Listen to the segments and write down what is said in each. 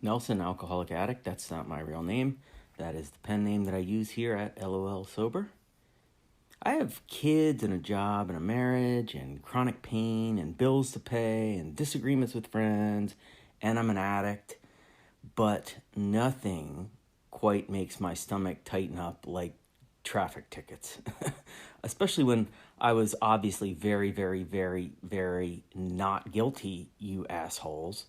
Nelson, alcoholic addict. That's not my real name. That is the pen name that I use here at LOL Sober. I have kids and a job and a marriage and chronic pain and bills to pay and disagreements with friends, and I'm an addict, but nothing quite makes my stomach tighten up like traffic tickets. Especially when I was obviously very, very, very, very not guilty, you assholes.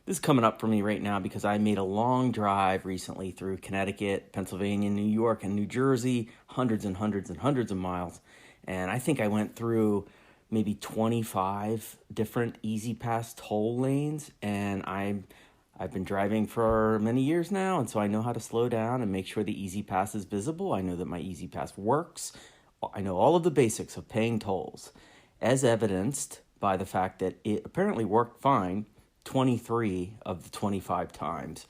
This is coming up for me right now because I made a long drive recently through Connecticut, Pennsylvania, New York, and New Jersey, hundreds and hundreds and hundreds of miles. And I think I went through maybe 25 different Easy Pass toll lanes, and I've been driving for many years now, and so I know how to slow down and make sure the Easy Pass is visible. I know that my Easy Pass works. I know all of the basics of paying tolls, as evidenced by the fact that it apparently worked fine 23 of the 25 times,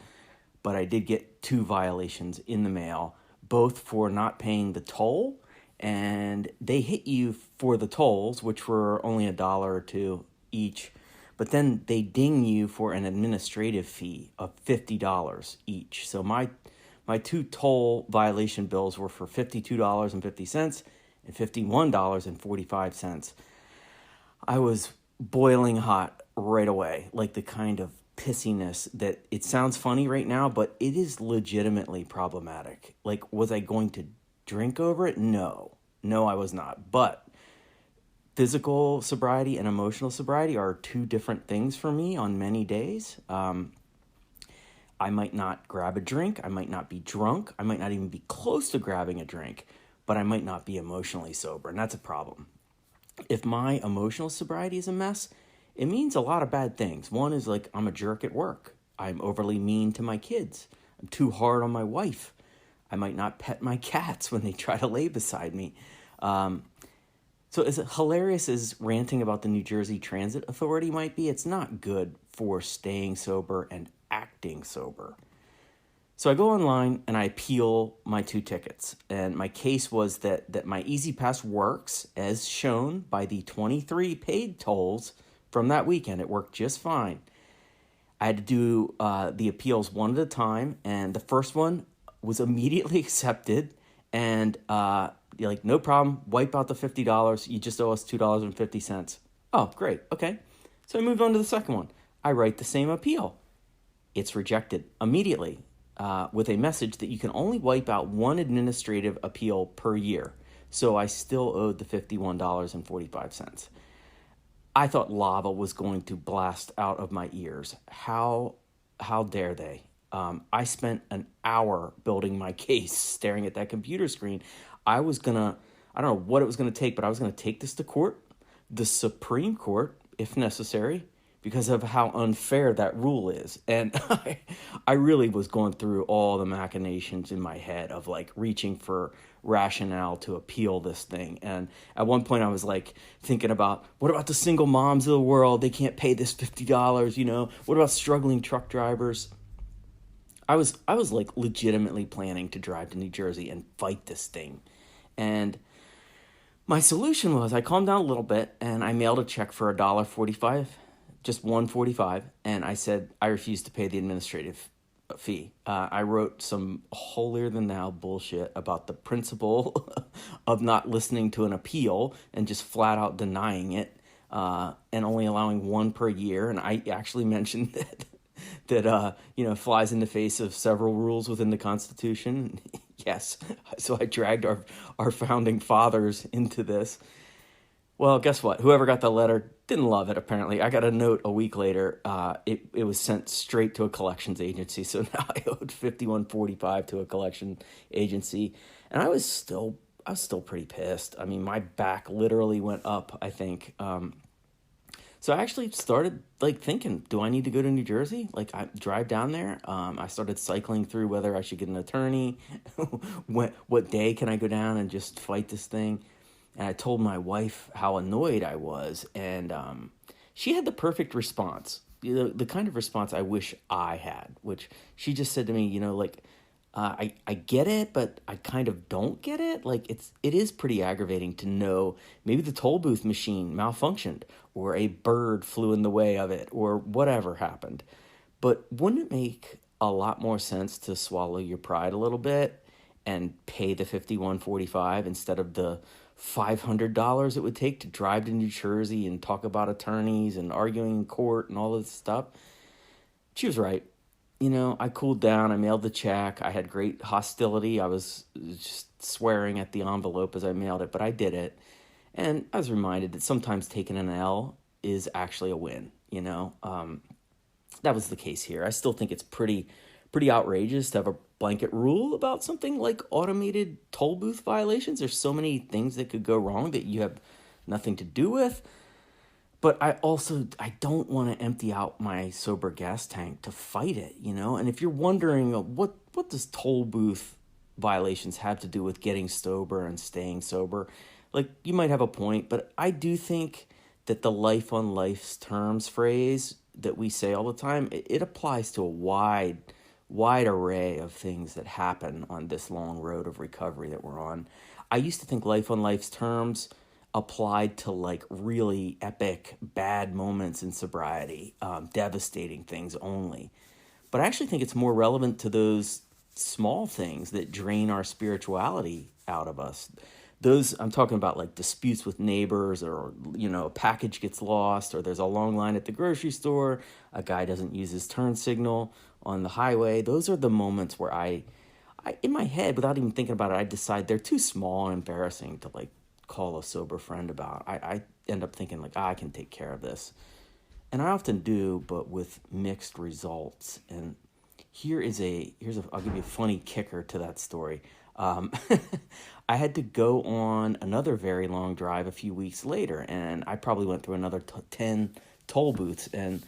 but I did get 2 violations in the mail, both for not paying the toll, and they hit you for the tolls, which were only $1 or $2 each, but then they ding you for an administrative fee of $50 each. So my 2 toll violation bills were for $52.50 and $51.45. I was boiling hot right away, like the kind of pissiness that it sounds funny right now, but it is legitimately problematic. Like, was I going to drink over it? No, I was not. But physical sobriety and emotional sobriety are 2 different things for me on many days. I might not grab a drink. I might not be drunk. I might not even be close to grabbing a drink, but I might not be emotionally sober, and that's a problem. If my emotional sobriety is a mess, it means a lot of bad things. One is like I'm a jerk at work. I'm overly mean to my kids. I'm too hard on my wife. I might not pet my cats when they try to lay beside me. So as hilarious as ranting about the New Jersey Transit Authority might be, it's not good for staying sober and acting sober. So I go online and I appeal my 2 tickets. And my case was that my Easy Pass works as shown by the 23 paid tolls from that weekend. It worked just fine. I had to do the appeals one at a time, and the first one was immediately accepted. And you're like, no problem, wipe out the $50. You just owe us $2.50. Oh, great. Okay. So I moved on to the second one. I write the same appeal. It's rejected immediately with a message that you can only wipe out 1 administrative appeal per year. So I still owed the $51.45. I thought lava was going to blast out of my ears. How dare they? I spent an hour building my case, staring at that computer screen. I don't know what it was going to take, but I was going to take this to court, the Supreme Court, if necessary, because of how unfair that rule is. And I really was going through all the machinations in my head of like reaching for rationale to appeal this thing. And at one point I was like thinking about, what about the single moms of the world? They can't pay this $50, you know? What about struggling truck drivers? I was like legitimately planning to drive to New Jersey and fight this thing. And my solution was I calmed down a little bit and I mailed a check for $1.45, just $1.45, and I said I refuse to pay the administrative fee. I wrote some holier-than-thou bullshit about the principle of not listening to an appeal and just flat out denying it, and only allowing 1 per year. And I actually mentioned that flies in the face of several rules within the Constitution. Yes, so I dragged our founding fathers into this. Well, guess what? Whoever got the letter didn't love it, apparently. I got a note a week later. It was sent straight to a collections agency, so now I owed $51.45 to a collection agency, and I was still pretty pissed. I mean, my back literally went up, I think. So I actually started like thinking, do I need to go to New Jersey? Like, I drive down there. I started cycling through whether I should get an attorney, what day can I go down and just fight this thing. And I told my wife how annoyed I was, and she had the perfect response, the kind of response I wish I had, which she just said to me, I get it, but I kind of don't get it. Like, it is pretty aggravating to know maybe the toll booth machine malfunctioned, or a bird flew in the way of it, or whatever happened. But wouldn't it make a lot more sense to swallow your pride a little bit and pay the $51.45 instead of the $500 it would take to drive to New Jersey and talk about attorneys and arguing in court and all this stuff? She was right. I cooled down. I mailed the check. I had great hostility. I was just swearing at the envelope as I mailed it, but I did it. And I was reminded that sometimes taking an L is actually a win. That was the case here. I still think it's pretty outrageous to have a blanket rule about something like automated toll booth violations. There's so many things that could go wrong that you have nothing to do with. But I don't want to empty out my sober gas tank to fight it, And if you're wondering what does toll booth violations have to do with getting sober and staying sober, like, you might have a point, but I do think that the life on life's terms phrase that we say all the time, it applies to a wide array of things that happen on this long road of recovery that we're on. I used to think life on life's terms applied to like really epic bad moments in sobriety, devastating things only. But I actually think it's more relevant to those small things that drain our spirituality out of us. Those, I'm talking about like disputes with neighbors, or, a package gets lost, or there's a long line at the grocery store, a guy doesn't use his turn signal on the highway. Those are the moments where I in my head, without even thinking about it, I decide they're too small and embarrassing to like call a sober friend about. I end up thinking like, I can take care of this. And I often do, but with mixed results. And here's I'll give you a funny kicker to that story. I had to go on another very long drive a few weeks later, and I probably went through another 10 toll booths, and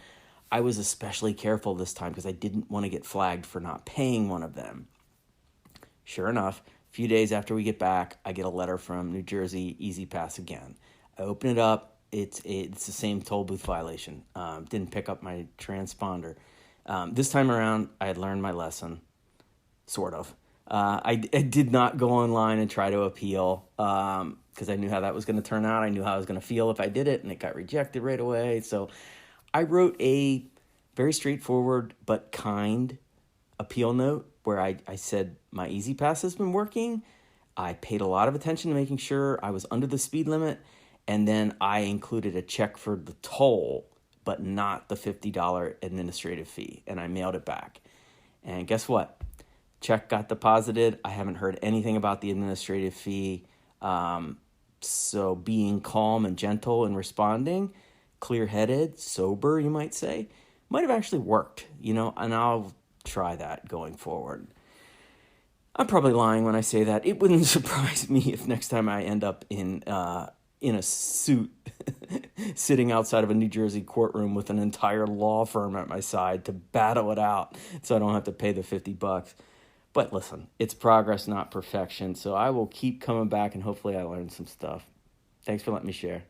I was especially careful this time because I didn't want to get flagged for not paying one of them. Sure enough, a few days after we get back, I get a letter from New Jersey Easy Pass again. I open it up. It's the same toll booth violation. Didn't pick up my transponder. This time around, I had learned my lesson, sort of. I did not go online and try to appeal because I knew how that was going to turn out. I knew how I was going to feel if I did it, and it got rejected right away. So I wrote a very straightforward but kind appeal note where I said my Easy Pass has been working. I paid a lot of attention to making sure I was under the speed limit, and then I included a check for the toll, but not the $50 administrative fee, and I mailed it back. And guess what? Check got deposited. I haven't heard anything about the administrative fee. So being calm and gentle and responding, clear-headed, sober, you might say, might have actually worked, and I'll try that going forward. I'm probably lying when I say that. It wouldn't surprise me if next time I end up in a suit sitting outside of a New Jersey courtroom with an entire law firm at my side to battle it out so I don't have to pay the $50. But listen, it's progress, not perfection. So I will keep coming back, and hopefully I learn some stuff. Thanks for letting me share.